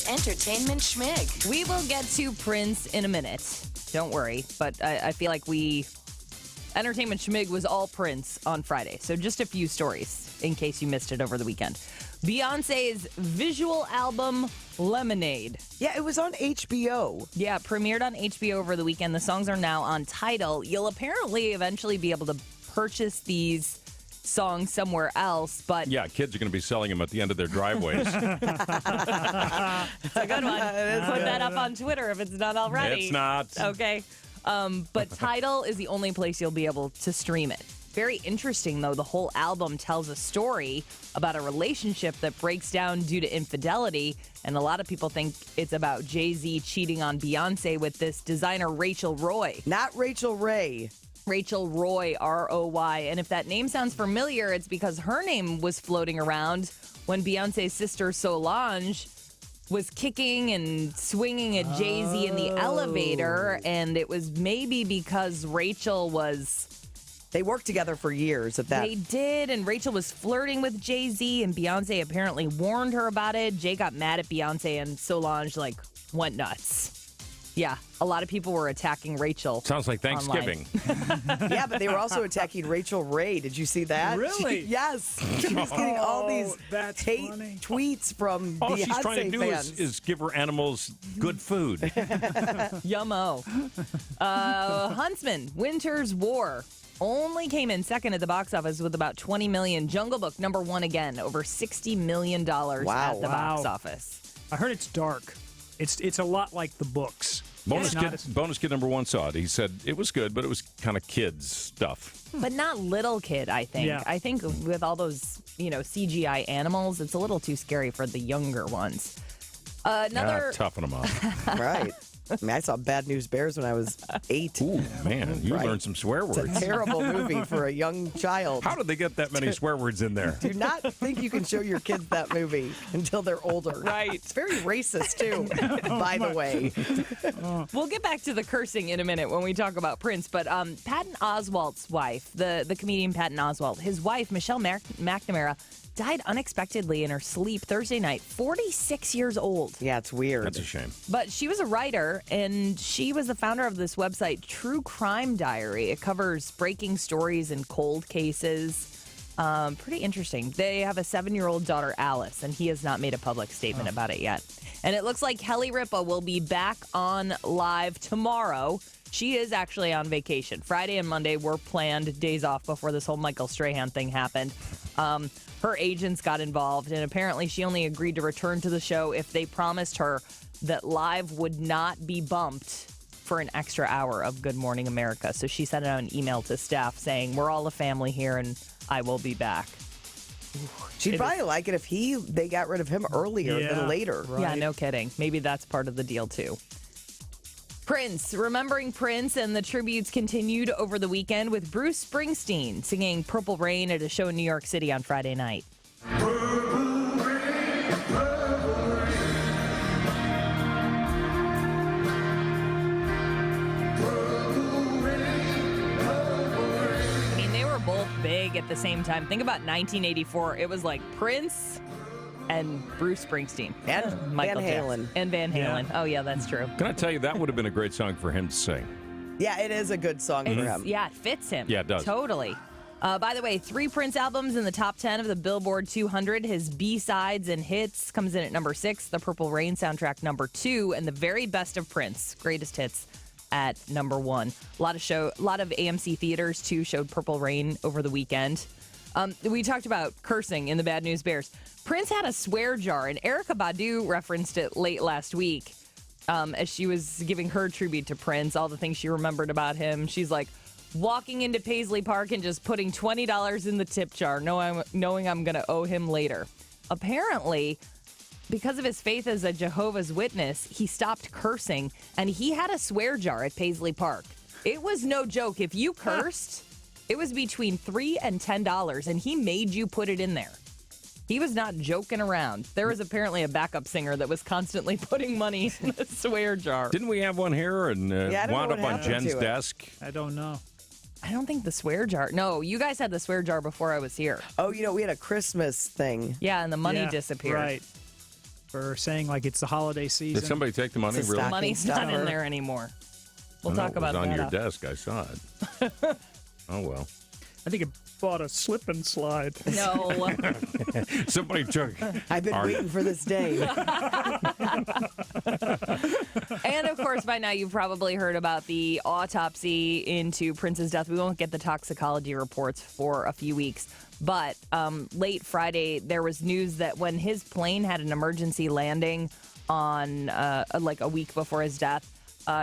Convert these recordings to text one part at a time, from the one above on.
Entertainment Schmig. We will get to Prince in a minute. Don't worry. But I feel like Entertainment Schmig was all Prince on Friday. So just a few stories in case you missed it over the weekend. Beyonce's visual album, Lemonade. Yeah, it was on HBO. Yeah, premiered on HBO over the weekend. The songs are now on Tidal. You'll apparently eventually be able to purchase these songs somewhere else, but... Yeah, kids are going to be selling them at the end of their driveways. It's a good one. Put that up on Twitter if it's not already. It's not. Okay. But Tidal is the only place you'll be able to stream it. Very interesting, though. The whole album tells a story about a relationship that breaks down due to infidelity, and a lot of people think it's about Jay-Z cheating on Beyonce with this designer Rachel Roy. Not Rachel Ray. Rachel Roy, R-O-Y. And if that name sounds familiar, it's because her name was floating around when Beyonce's sister Solange was kicking and swinging at Jay-Z in the elevator, and it was maybe because Rachel was... They worked together for years at that. They did, and Rachel was flirting with Jay-Z, and Beyonce apparently warned her about it. Jay got mad at Beyonce, and Solange, went nuts. Yeah, a lot of people were attacking Rachel. Sounds like Thanksgiving. Yeah, but they were also attacking Rachel Ray. Did you see that? Really? Yes. She was getting all these that's hate funny. tweets from All Beyonce she's trying to do fans. is give her animals good food. Yummo. Huntsman, Winter's War. Only came in second at the box office with about $20 million. Jungle Book, number one again, over $60 million at the box office. I heard it's dark. It's a lot like the books. Bonus kid number one saw it. He said it was good, but it was kind of kids stuff. But not little kid, I think. Yeah. I think with all those, CGI animals, it's a little too scary for the younger ones. Toughen them up. Right. I mean, I saw Bad News Bears when I was 8. Ooh, man, you Right. learned some swear It's words. a terrible movie for a young child. How did they get that many swear words in there? Do not think you can show your kids that movie until they're older. Right. It's very racist, too, by the way. We'll get back to the cursing in a minute when we talk about Prince, but Patton Oswalt's wife, the comedian Patton Oswalt, his wife, Michelle McNamara, died unexpectedly in her sleep Thursday night, 46 years old. Yeah, it's weird. That's a shame. But she was a writer, and she was the founder of this website, True Crime Diary. It covers breaking stories and cold cases. Pretty interesting. They have a 7-year-old daughter, Alice, and he has not made a public statement about it yet. And it looks like Kelly Ripa will be back on live tomorrow. She is actually on vacation. Friday and Monday were planned days off before this whole Michael Strahan thing happened. Her agents got involved, and apparently she only agreed to return to the show if they promised her that live would not be bumped for an extra hour of Good Morning America. So she sent out an email to staff saying, we're all a family here, and I will be back. She'd probably like it if they got rid of him earlier than later. Right. Yeah, no kidding. Maybe that's part of the deal, too. Prince, remembering Prince, and the tributes continued over the weekend with Bruce Springsteen singing Purple Rain at a show in New York City on Friday night. I mean, they were both big at the same time. Think about 1984. It was like Prince and Bruce Springsteen. And Michael Van Jackson. Halen. And Van Halen. Yeah. Oh, yeah, that's true. Can I tell you, that would have been a great song for him to sing. Yeah, it is a good song for him. Yeah, it fits him. Yeah, it does. Totally. By the way, 3 Prince albums in the top 10 of the Billboard 200. His B-sides and hits comes in at number 6, the Purple Rain soundtrack number 2, and the very best of Prince, greatest hits, at number 1. A lot of AMC theaters, too, showed Purple Rain over the weekend. We talked about cursing in the Bad News Bears. Prince had a swear jar, and Erykah Badu referenced it late last week as she was giving her tribute to Prince, all the things she remembered about him. She's like, walking into Paisley Park and just putting $20 in the tip jar, knowing I'm going to owe him later. Apparently, because of his faith as a Jehovah's Witness, he stopped cursing, and he had a swear jar at Paisley Park. It was no joke. If you cursed, it was between $3 and $10, and he made you put it in there. He was not joking around. There was apparently a backup singer that was constantly putting money in the swear jar. Didn't we have one here and wound up on Jen's desk? I don't know. I don't think the swear jar. No, you guys had the swear jar before I was here. Oh, we had a Christmas thing. Yeah, and the money disappeared. Right. for saying like it's the holiday season. Did somebody take the money? It's a Really? stocking Money's not in stuffer. there anymore. We'll I know talk it about was on that. your up. desk. I saw it. Oh, well. I think it bought a slip and slide. No. Somebody took. I've been waiting for this day. And of course, by now you've probably heard about the autopsy into Prince's death. We won't get the toxicology reports for a few weeks. But late Friday, there was news that when his plane had an emergency landing on like a week before his death,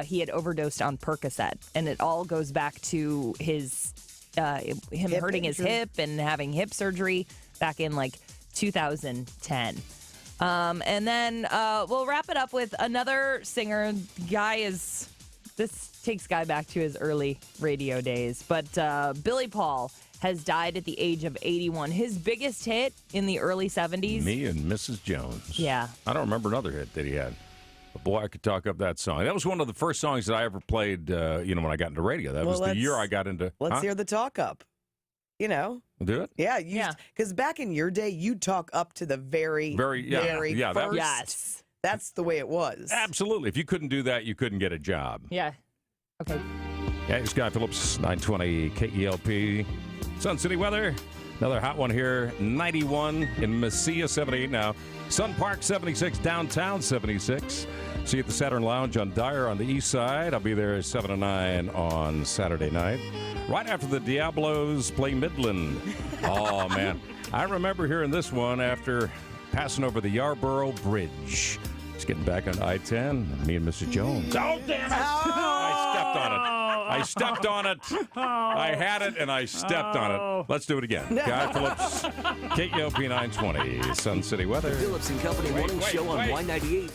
he had overdosed on Percocet. And it all goes back to his him Hip hurting his injury. hip and having hip surgery back in like 2010. And then we'll wrap it up with another singer. This takes Guy back to his early radio days. But Billy Paul has died at the age of 81. His biggest hit in the early 70s. Me and Mrs. Jones. Yeah. I don't remember another hit that he had. But boy, I could talk up that song. That was one of the first songs that I ever played, when I got into radio. That was the year I got into. Let's hear the talk up. You know? Do it? Yeah. Because back in your day, you'd talk up to the very yeah, that first. was- Yes. That's the way it was. Absolutely. If you couldn't do that, you couldn't get a job. Yeah. Okay. Yeah, it's Guy Phillips, 920 KELP. Sun City weather. Another hot one here. 91 in Mesilla, 78 now. Sun Park, 76. Downtown, 76. See you at the Saturn Lounge on Dyer on the east side. I'll be there 7 to 9 on Saturday night. Right after the Diablos play Midland. Oh, man. I remember hearing this one after passing over the Yarborough Bridge. Just getting back on I-10. Me and Mrs. Jones. Oh, damn it! I stepped on it. I stepped on it. I had it, and I stepped on it. Let's do it again. Guy Phillips, KELP 920, Sun City weather. Phillips and Company Morning Show on wait. Y98.